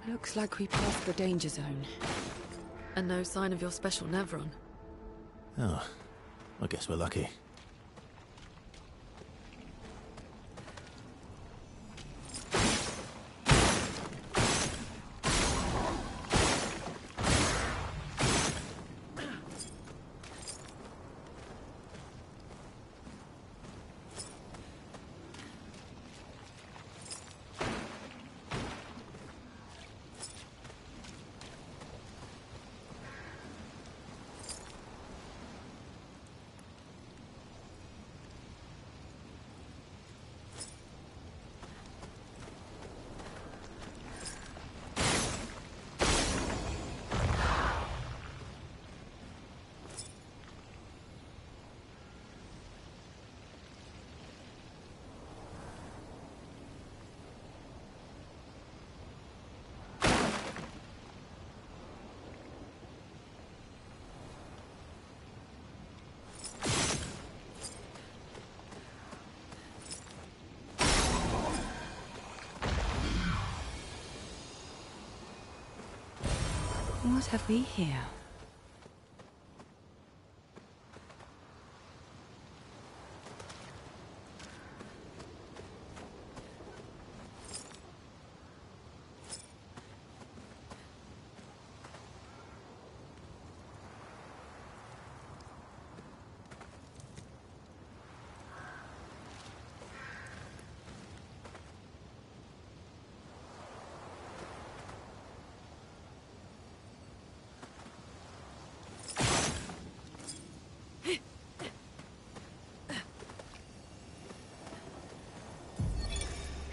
Looks like we passed the danger zone. And no sign of your special Nevron. Oh, I guess we're lucky. What have we here?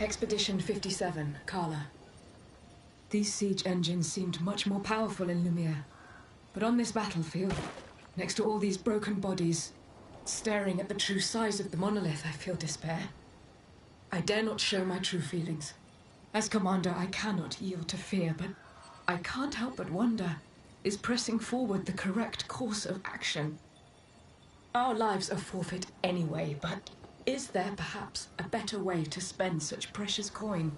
Expedition 57, Carla. These siege engines seemed much more powerful in Lumiere. But on this battlefield, next to all these broken bodies, staring at the true size of the monolith, I feel despair. I dare not show my true feelings. As commander, I cannot yield to fear, but I can't help but wonder, is pressing forward the correct course of action? Our lives are forfeit anyway, but is there perhaps a better way to spend such precious coin?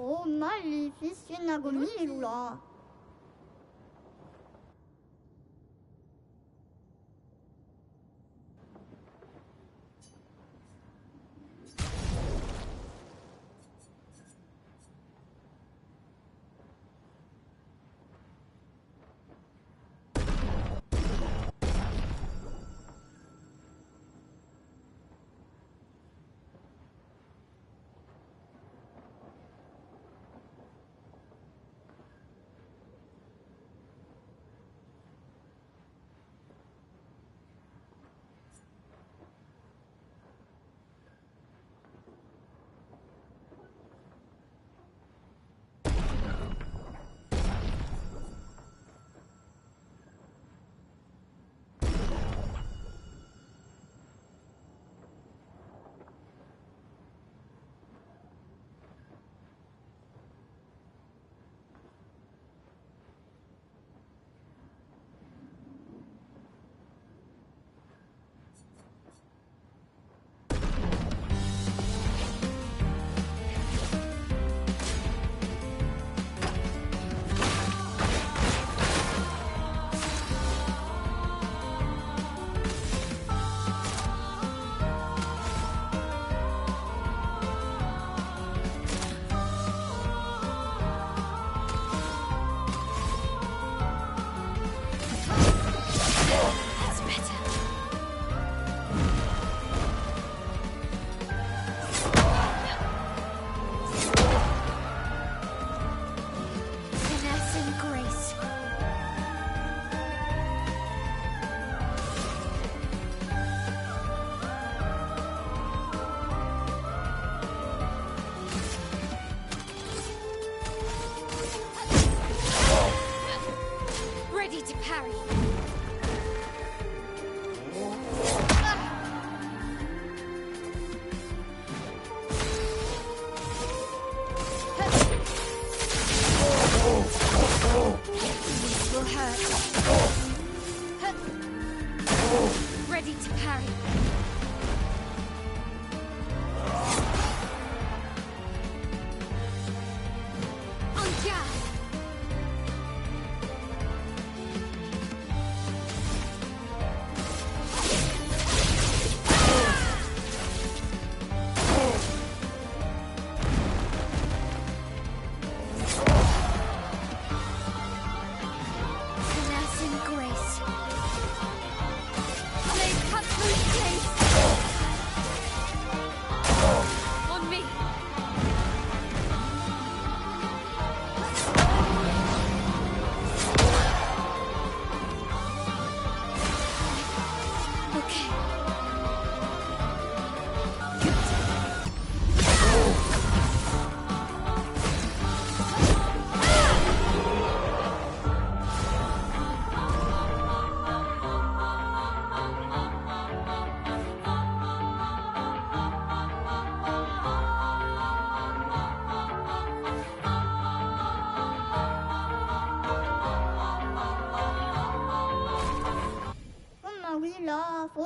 Oh, maleficinago milula.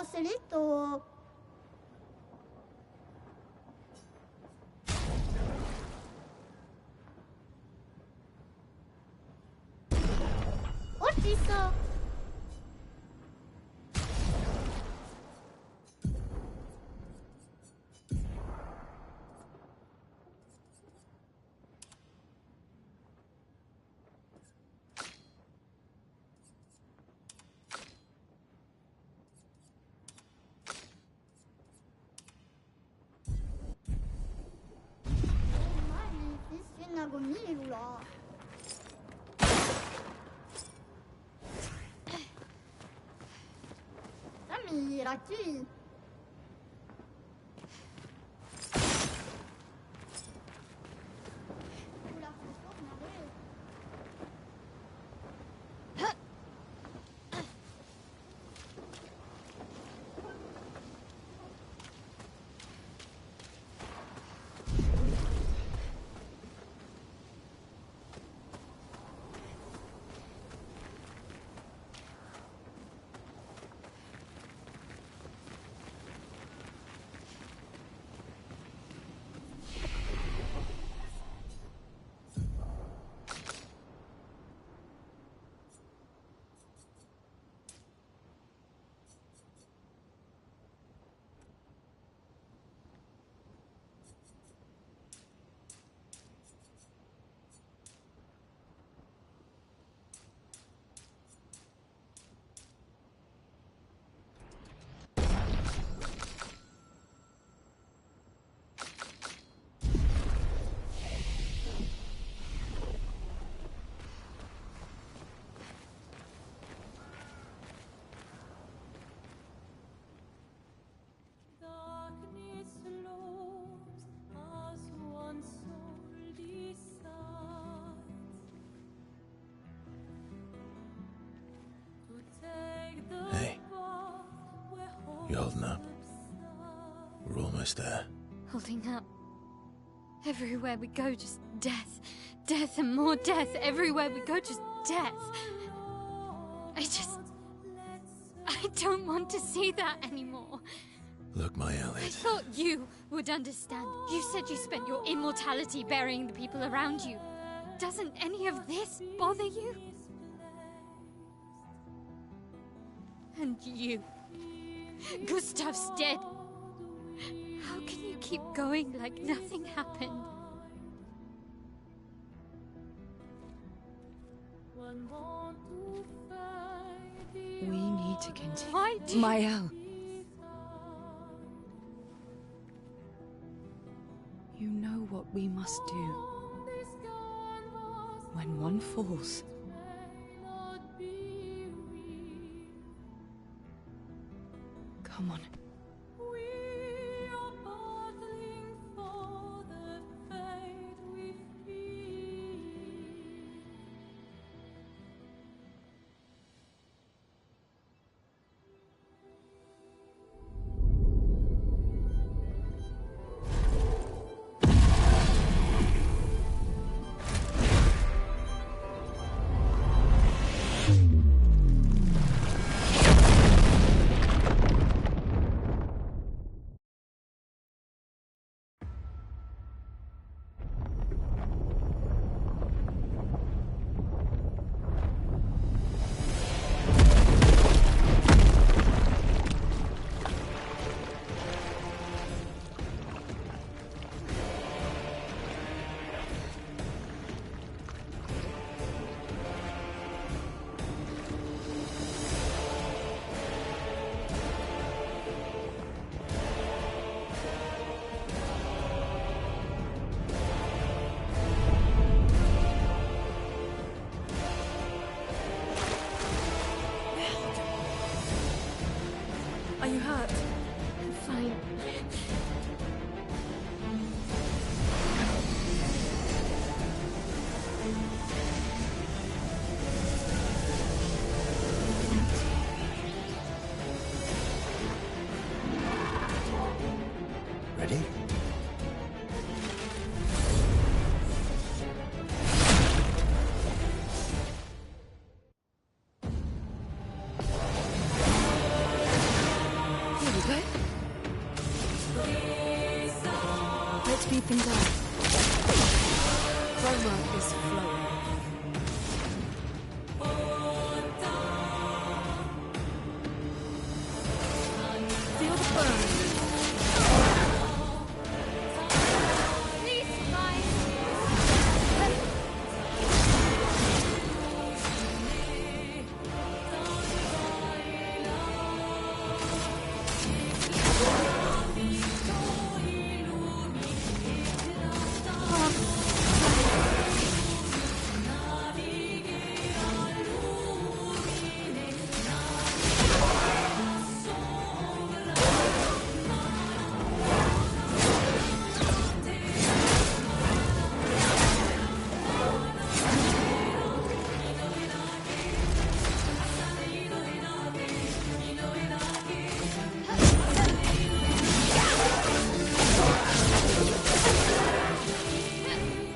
bossellito. 어딨어? Agonia. Samira, qui? Hey, you holding up? We're almost there. Holding up. Everywhere we go, just death. Death and more death. Everywhere we go, just death. I don't want to see that anymore. Look, my I Elliot. thought you would understand. You said you spent your immortality burying the people around you. Doesn't any of this bother you? And you. Gustav's dead. How can you keep going like nothing happened? We need to continue. Why do Mael. You know what we must do. When one falls, come on. Chroma is flowing. Feel the burn. Please survive.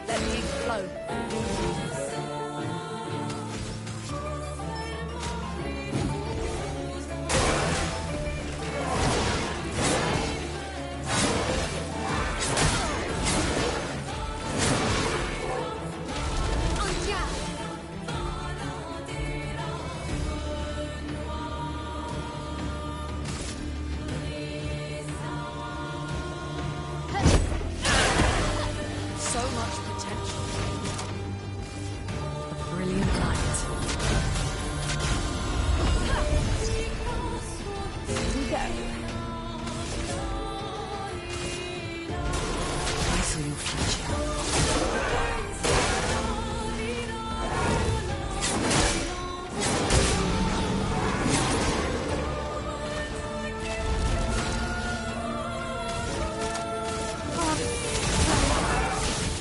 Let the ink flow. Oh, yeah. So much potential. A brilliant light. Here we go. I saw your future.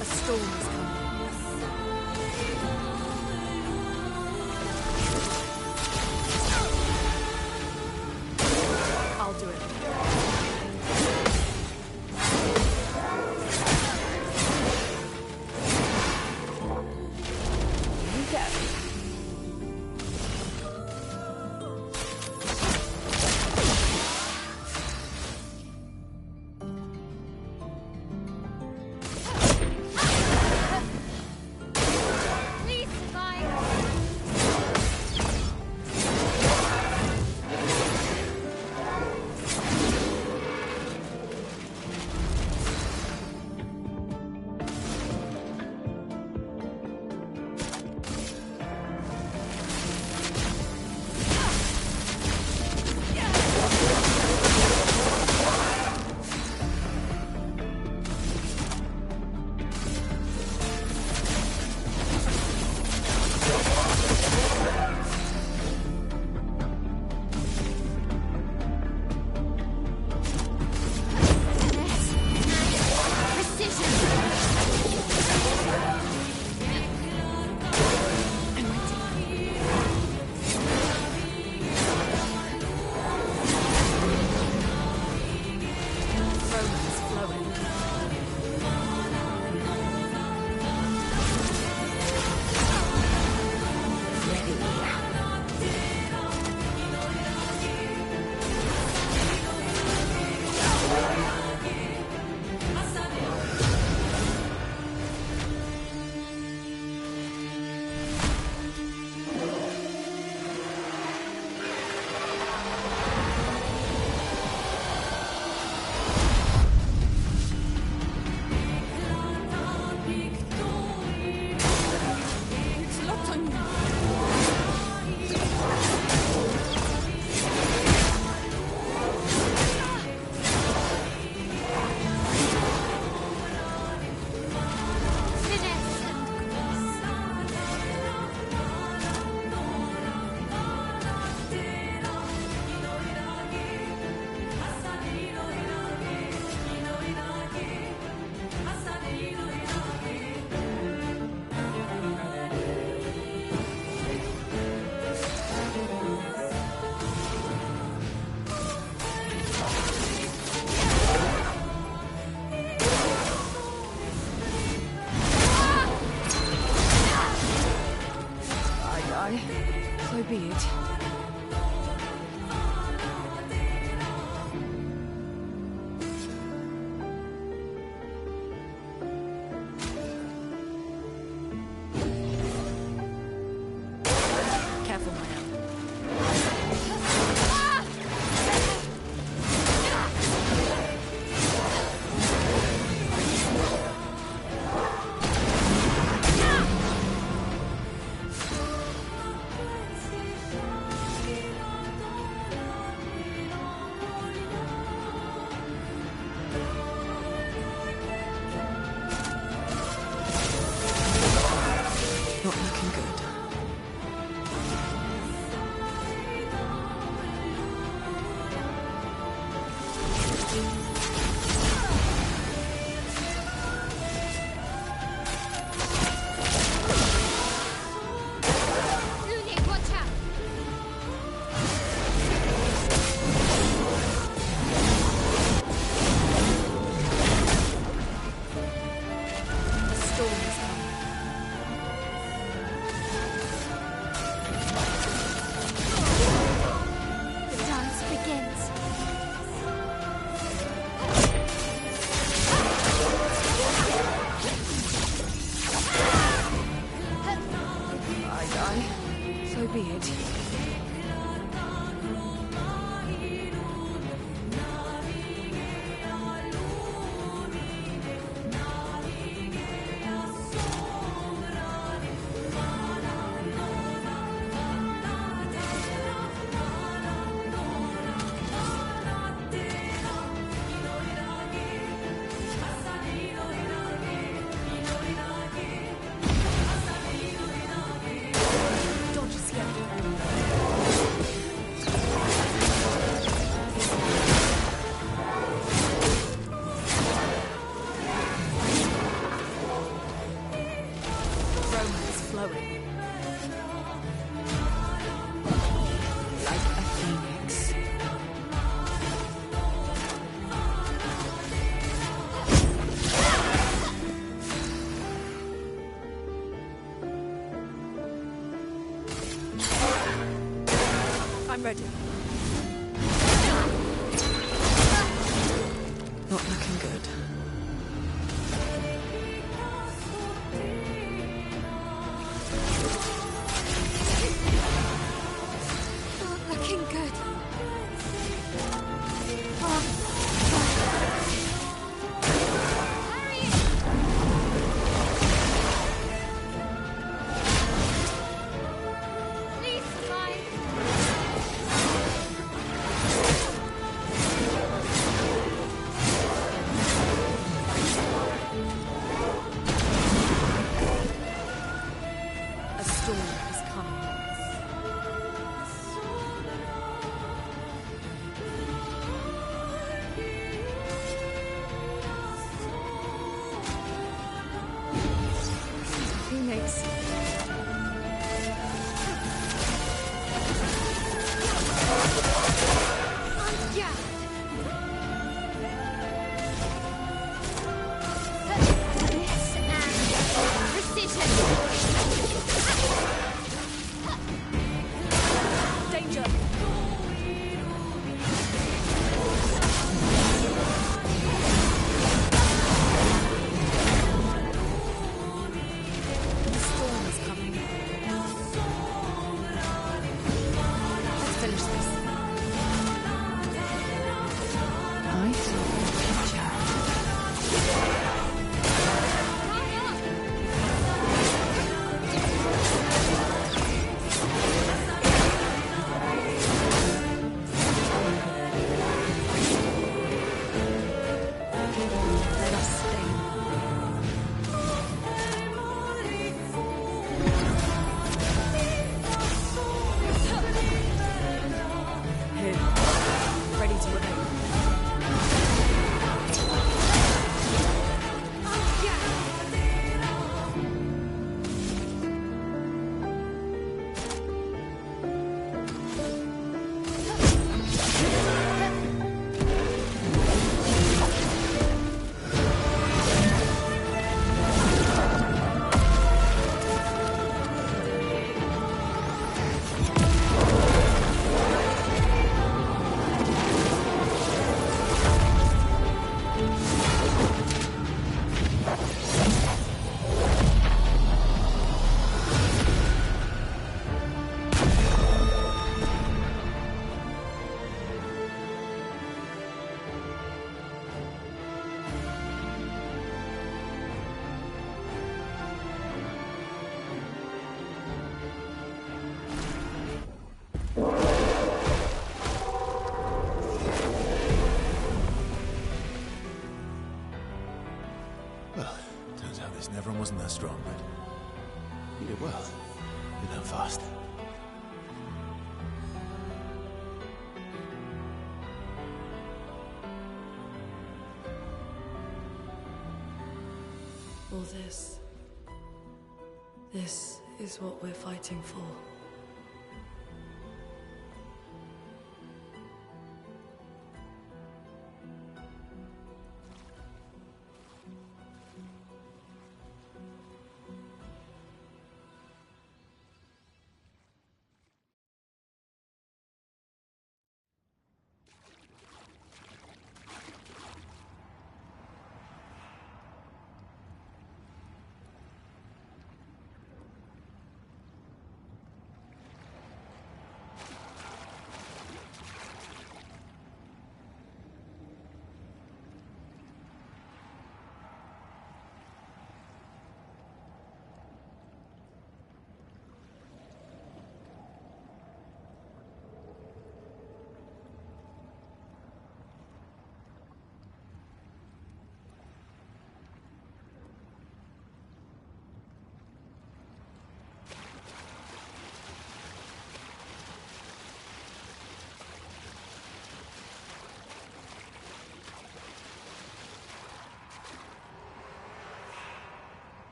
A storm is coming. I'll do it. Here we go. Please survive. Precision. Chroma is flowing. It's locked on you. Finesse and So be it. flowing. Like a phoenix. I'm ready. Not looking good. Not looking good. Please survive. A storm is coming. Phoenix. Yeah. This and precision. Danger! The storm is coming. Let's finish this. I saw a picture. Let us stay. Here. Ready to obey. Well, turns out this Nevron wasn't that strong, but you did well. You learned fast. All this. This is what we're fighting for.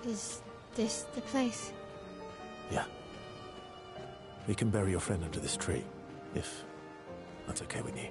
Is this the place? Yeah. We can bury your friend under this tree, if that's okay with you.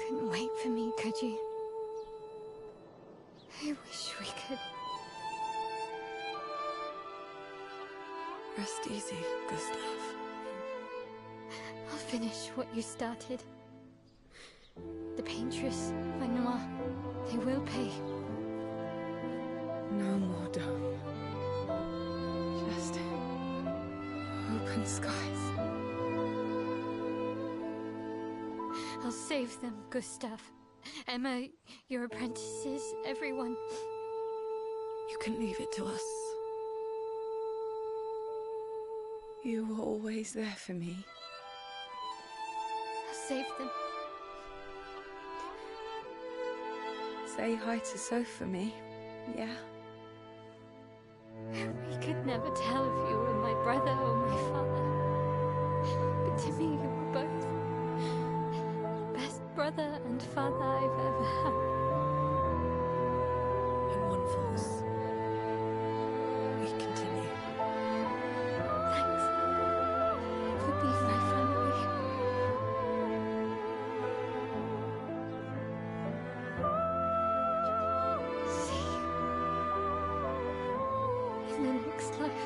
Couldn't wait for me, could you? I wish we could. Rest easy, Gustav. I'll finish what you started. The paintress, Vanois, they will pay. No more dome. Just open skies. I'll save them, Gustav. Emma, your apprentices, everyone. You can leave it to us. You were always there for me. I'll save them. Say hi to Soph for me, yeah? We could never tell if you were my brother or my father. But to me, you were both. Best brother and father I've ever had. And one falls. We continue. Thanks for being my family. See you in the next life.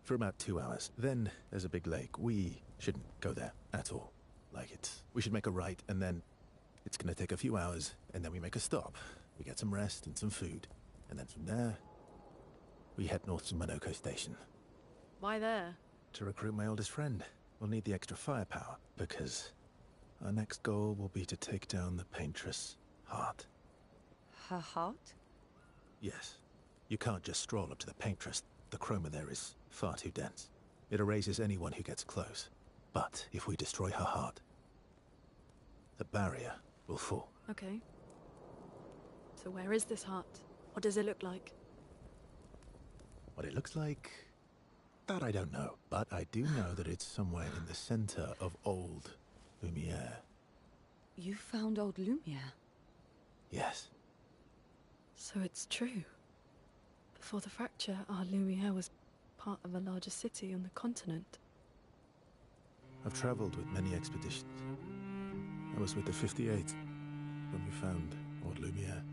For about 2 hours. Then there's a big lake. We shouldn't go there at all. We should make a right, and then it's gonna take a few hours, and then we make a stop. We get some rest and some food, and then from there, we head north to Monoko Station Why there? to recruit my oldest friend. We'll need the extra firepower, because Our next goal will be to take down the Paintress' heart. Her heart? Yes. You can't just stroll up to the Paintress. The chroma there is far too dense. It erases anyone who gets close. But if we destroy her heart, the barrier will fall. Okay. So where is this heart? What does it look like? What it looks like, that I don't know. But I do know that it's somewhere in the center of old Lumiere. You found old Lumiere? Yes. So it's true. Before the fracture, our Lumiere was part of a larger city on the continent. I've traveled with many expeditions. I was with the 58th when we found old Lumiere.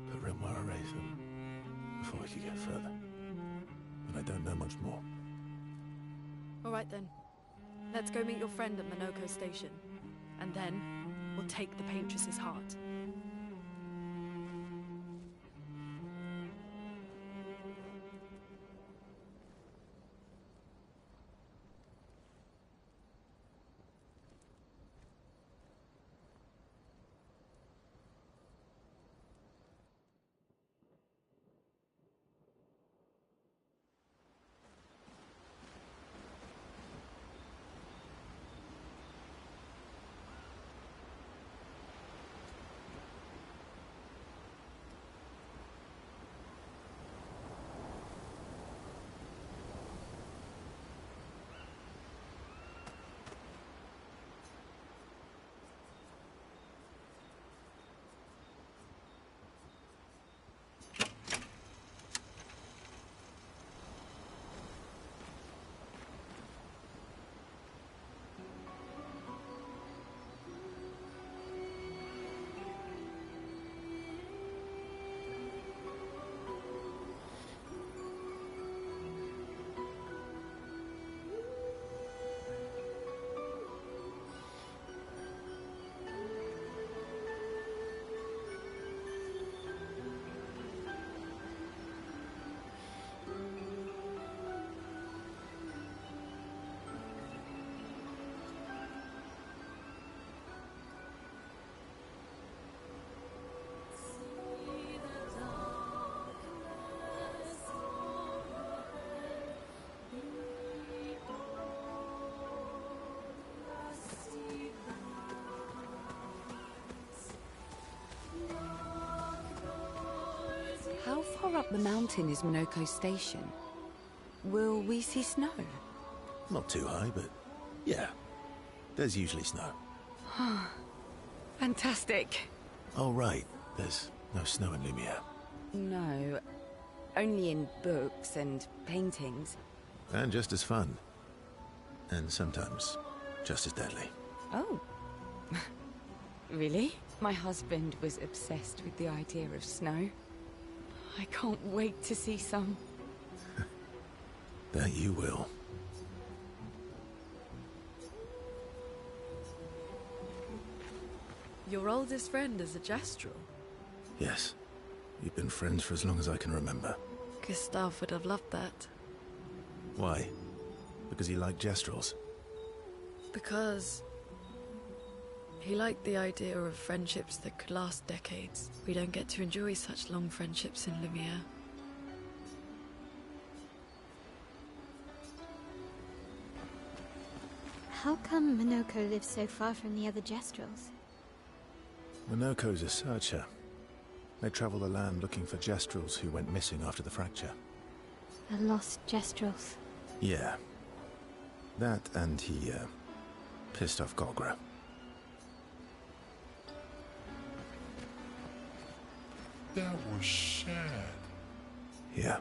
But Renoir erased them before we could get further. And I don't know much more. All right then. Let's go meet your friend at Minoko Station. And then, we'll take the Paintress's heart. How far up the mountain is Minoko Station? Will we see snow? Not too high, but yeah. There's usually snow. Fantastic. Oh, right. There's no snow in Lumiere. No, only in books and paintings. And just as fun. And sometimes just as deadly. Oh. Really? My husband was obsessed with the idea of snow. I can't wait to see some. That you will. Your oldest friend is a Gestrel. Yes. We've been friends for as long as I can remember. Gustav would have loved that. Why? Because he liked Gestrels? Because he liked the idea of friendships that could last decades. We don't get to enjoy such long friendships in Lumiere. How come Minoko lives so far from the other Gestrels? Minoko's a searcher. They travel the land looking for Gestrels who went missing after the fracture. The lost Gestrels. Yeah. That and he, pissed off Golgra. That was sad. Yeah.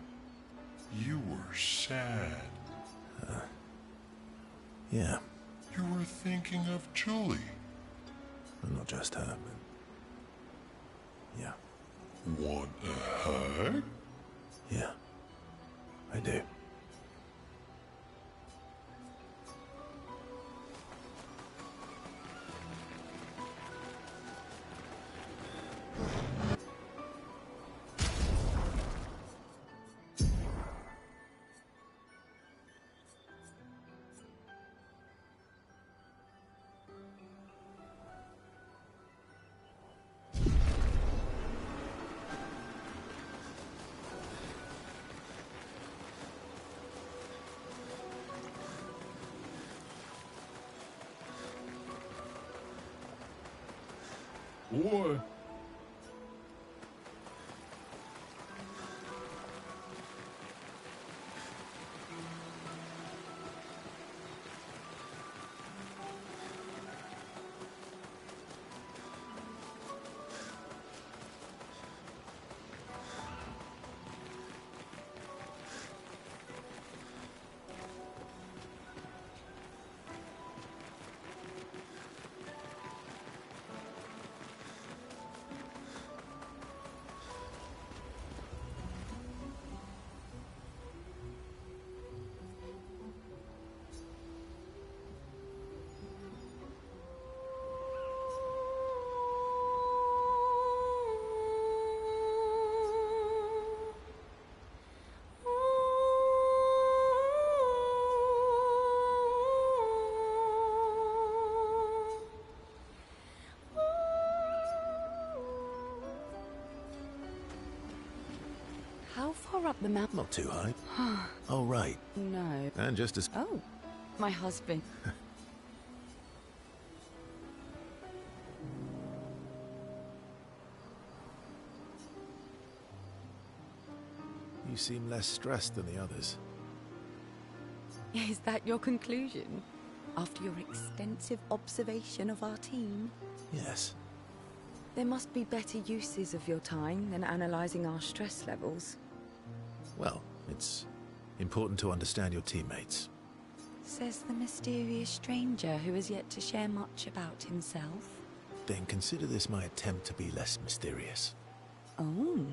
You were sad. Yeah. You were thinking of Julie. Well, not just her, but... yeah. Want a hug? Yeah. I do. Boy. How far up the mountain? Not too high. Oh, right. No. And just as... Oh, my husband. You seem less stressed than the others. Is that your conclusion? After your extensive observation of our team? Yes. There must be better uses of your time than analysing our stress levels. Well, it's important to understand your teammates. Says the mysterious stranger who has yet to share much about himself. Then consider this my attempt to be less mysterious. Oh,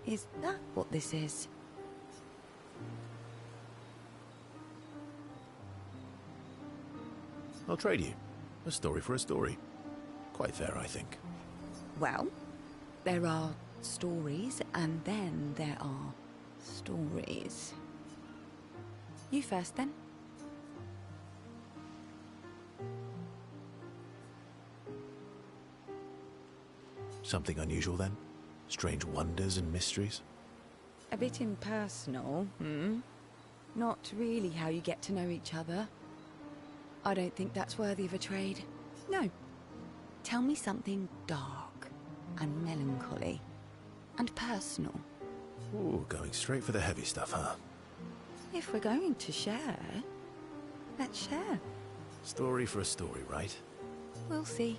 is that what this is? I'll trade you. A story for a story. Quite fair, I think. Well, there are stories, and then there are stories. You first, then. Something unusual, then? Strange wonders and mysteries? A bit impersonal, hmm? Not really how you get to know each other. I don't think that's worthy of a trade. No. Tell me something dark and melancholy and personal. Ooh, going straight for the heavy stuff, huh? If we're going to share, let's share. Story for a story, right? We'll see.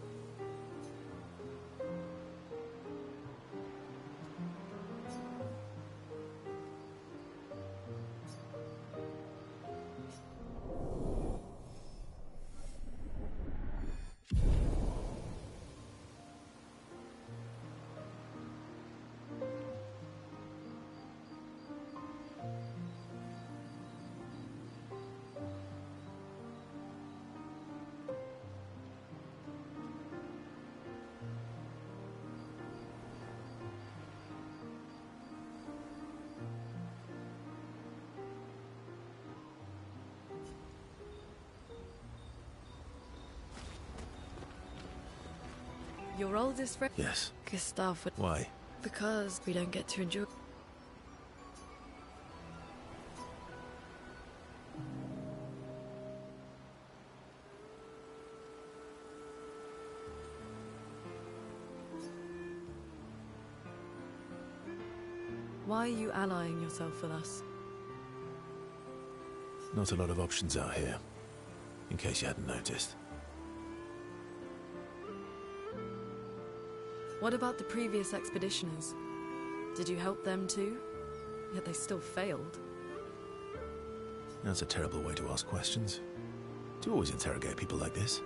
Your oldest friend? Yes. Gustav would... Why? Because we don't get to enjoy... Why are you allying yourself with us? Not a lot of options out here, in case you hadn't noticed. What about the previous expeditioners? Did you help them too? Yet they still failed. That's a terrible way to ask questions. Do you always interrogate people like this?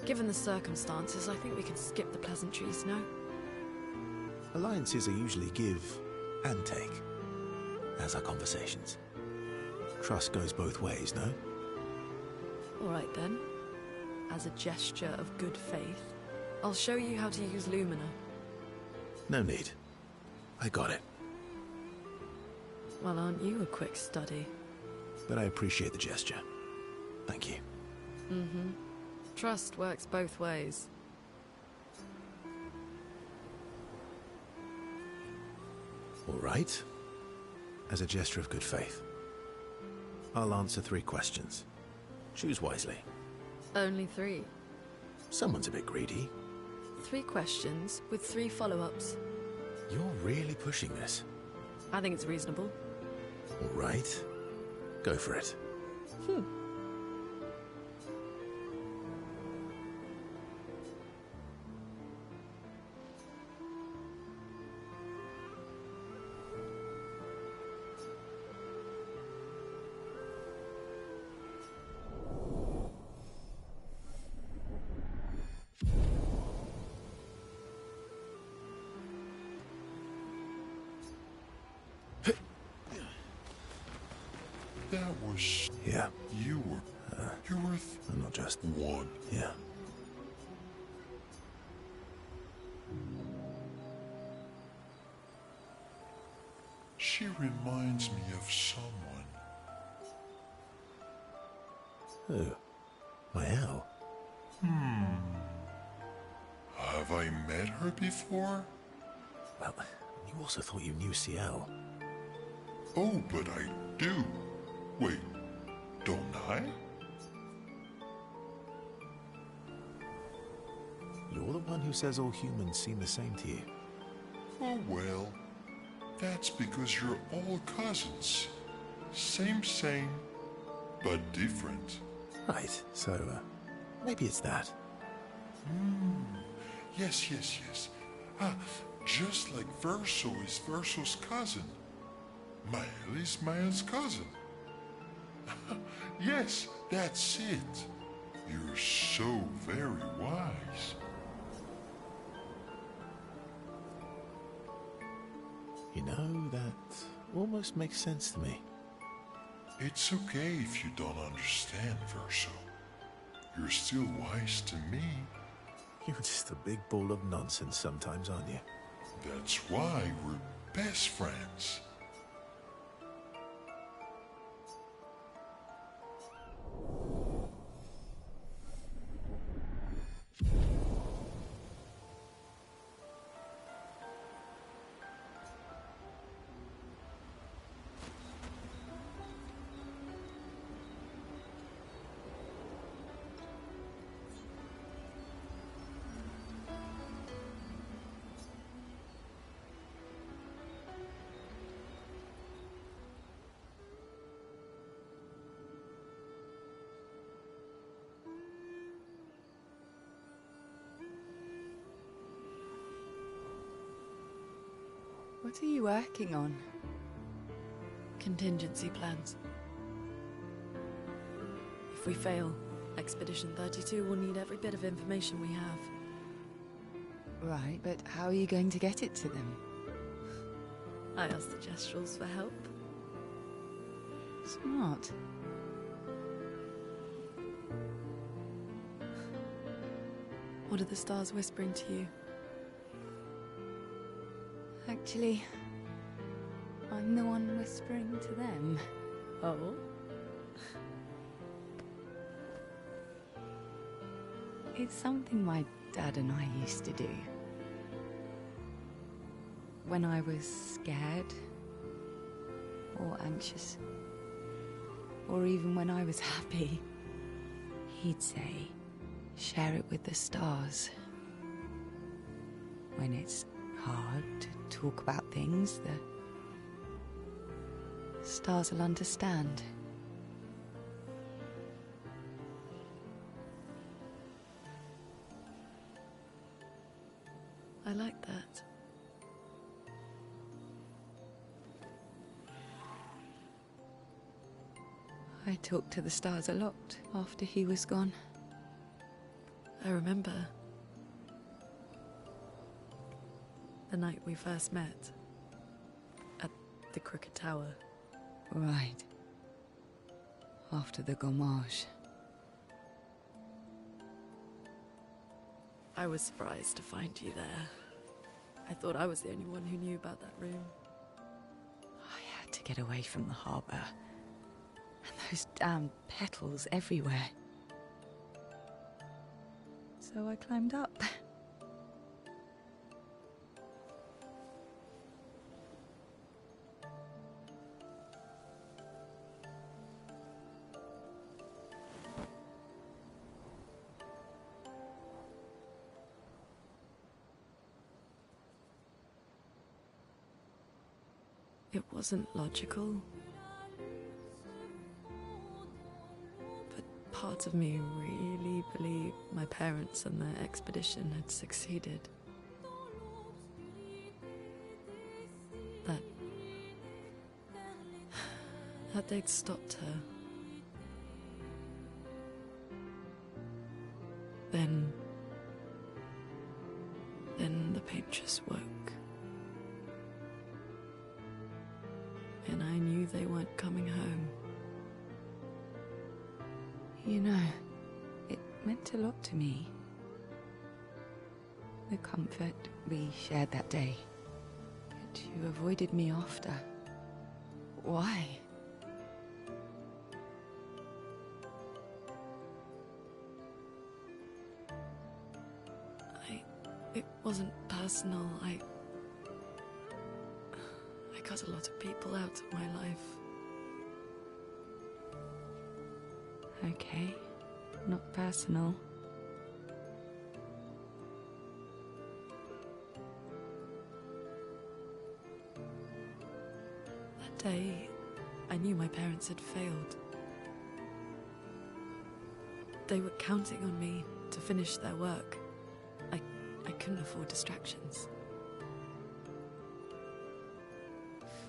Given the circumstances, I think we can skip the pleasantries, no? Alliances are usually give and take, as are conversations. Trust goes both ways, no? All right then. As a gesture of good faith, I'll show you how to use Lumina. No need. I got it. Well, aren't you a quick study? But I appreciate the gesture. Thank you. Mm-hmm. Trust works both ways. All right. As a gesture of good faith, I'll answer 3 questions. Choose wisely. Only 3. Someone's a bit greedy. 3 questions with 3 follow-ups. You're really pushing this. I think it's reasonable. All right. Go for it. That was... Yeah. You were... I'm not just... One. Yeah. She reminds me of someone. Who? Mael? Have I met her before? Well, you also thought you knew CL. Oh, but I do. Wait, don't I? You're the one who says all humans seem the same to you. Oh well, that's because you're all cousins. Same, but different. Right, so, maybe it's that. Yes. Ah, just like Verso is Verso's cousin. Mael is Mael's cousin. Yes, that's it. You're so very wise. You know, that almost makes sense to me. It's okay if you don't understand, Verso. You're still wise to me. You're just a big ball of nonsense sometimes, aren't you? That's why we're best friends. What are you working on? Contingency plans. If we fail, Expedition 32 will need every bit of information we have. Right, but how are you going to get it to them? I asked the Gestrals for help. Smart. What are the stars whispering to you? Actually, I'm the one whispering to them. Oh? It's something my dad and I used to do. When I was scared, or anxious, or even when I was happy, he'd say, share it with the stars. When it's hard to talk about things, the stars will understand. I like that. I talked to the stars a lot after he was gone. I remember the night we first met at the Crooked Tower. Right. After the gommage. I was surprised to find you there. I thought I was the only one who knew about that room. I had to get away from the harbour. And those damn petals everywhere. So I climbed up. It wasn't logical. But parts of me really believed my parents and their expedition had succeeded. That they'd stopped her. Then the pain just woke. And I knew they weren't coming home. You know, it meant a lot to me. The comfort we shared that day. But you avoided me after. Why? It wasn't personal. I cut a lot of people out of my life. Okay, not personal. That day, I knew my parents had failed. They were counting on me to finish their work. I couldn't afford distractions.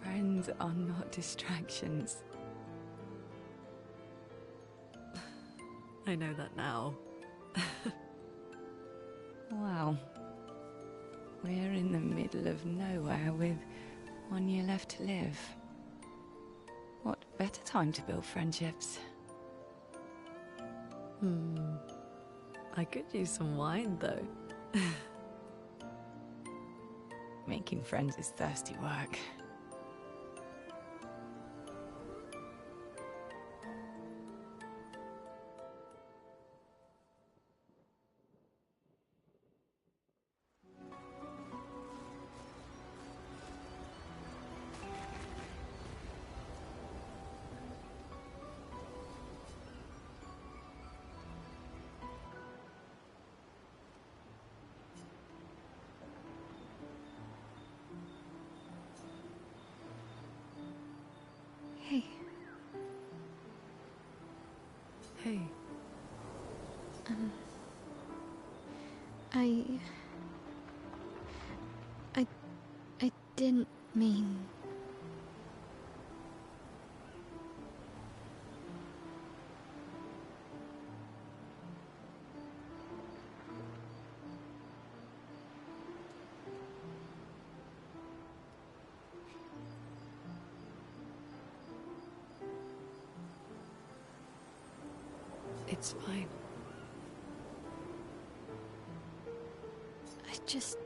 Friends are not distractions. I know that now. Wow. We're in the middle of nowhere with 1 year left to live. What better time to build friendships? I could use some wine, though. Making friends is thirsty work. Hey. Hey. I didn't mean... It's fine. I just...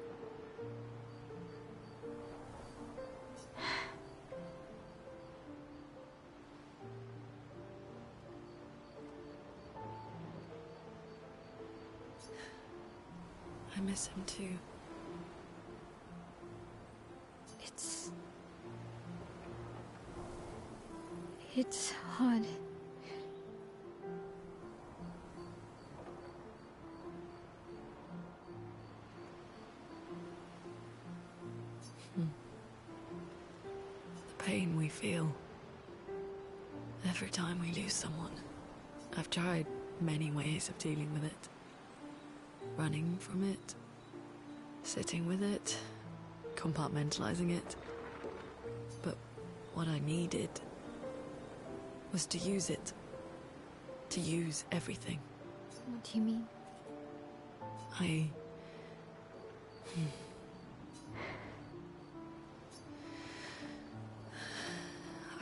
I miss him too. It's hard. The pain we feel every time we lose someone. I've tried many ways of dealing with it. Running from it, sitting with it, compartmentalizing it. But what I needed was to use it. To use everything. What do you mean? I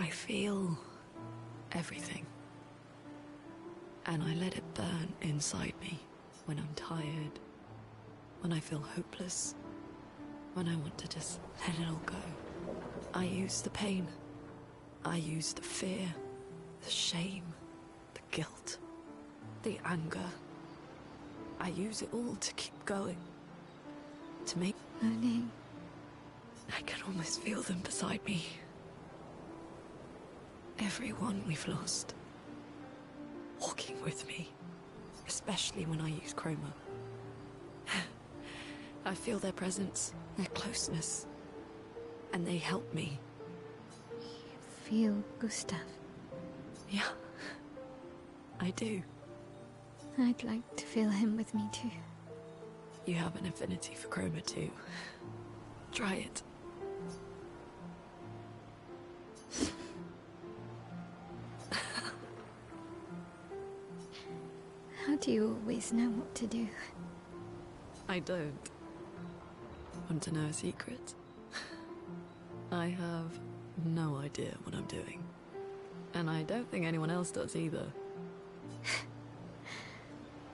feel everything. And I let it burn inside me when I'm tired, when I feel hopeless, when I want to just let it all go. I use the pain. I use the fear, the shame, the guilt, the anger. I use it all to keep going. To make... Learning. I can almost feel them beside me. Everyone we've lost. Walking with me. Especially when I use chroma. I feel their presence, their closeness. And they help me. feel Gustav? Yeah, I do. I'd like to feel him with me too. You have an affinity for Chroma too. Try it. How do you always know what to do? I don't. Want to know a secret? I have no idea what I'm doing. And I don't think anyone else does either.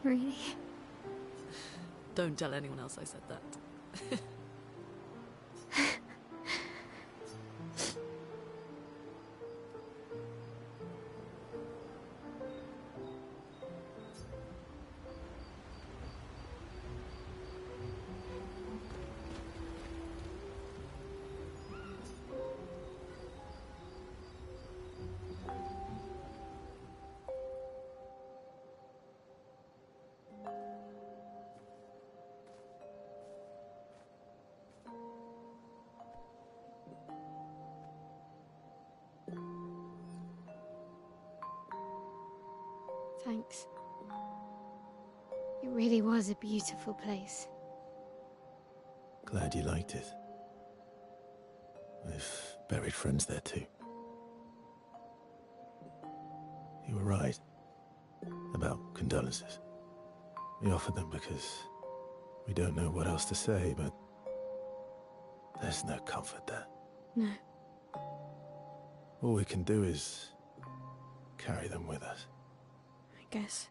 Really? Don't tell anyone else I said that. Thanks. It really was a beautiful place. Glad you liked it. We've buried friends there too. You were right about condolences. We offered them because we don't know what else to say, but there's no comfort there. No. All we can do is carry them with us. I guess.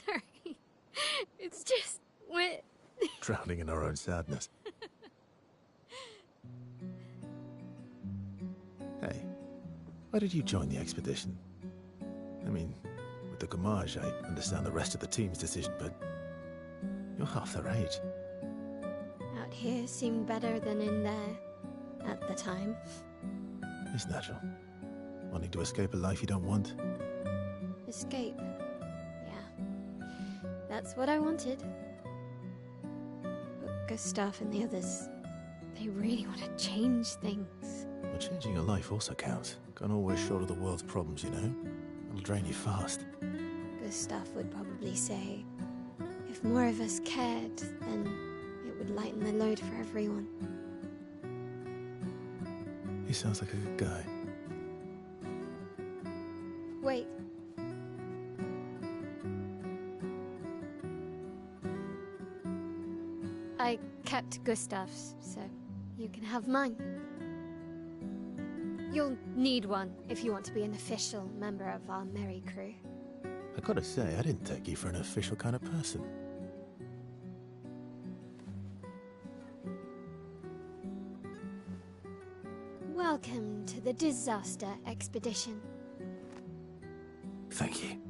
Sorry. It's just wet. Drowning in our own sadness. Hey, why did you join the expedition? I mean, with the Gamage, I understand the rest of the team's decision, but you're half their age. Out here seemed better than in there at the time. It's natural. Wanting to escape a life you don't want. Escape. Yeah. That's what I wanted. But Gustav and the others, they really want to change things. Well, changing your life also counts. Can't always shoulder the world's problems, you know? It'll drain you fast. Gustav would probably say, if more of us cared, then it would lighten the load for everyone. He sounds like a good guy. Wait. I kept Gustav's, so you can have mine. You'll need one if you want to be an official member of our merry crew. I gotta say, I didn't take you for an official kind of person. Welcome to the disaster expedition. Thank you.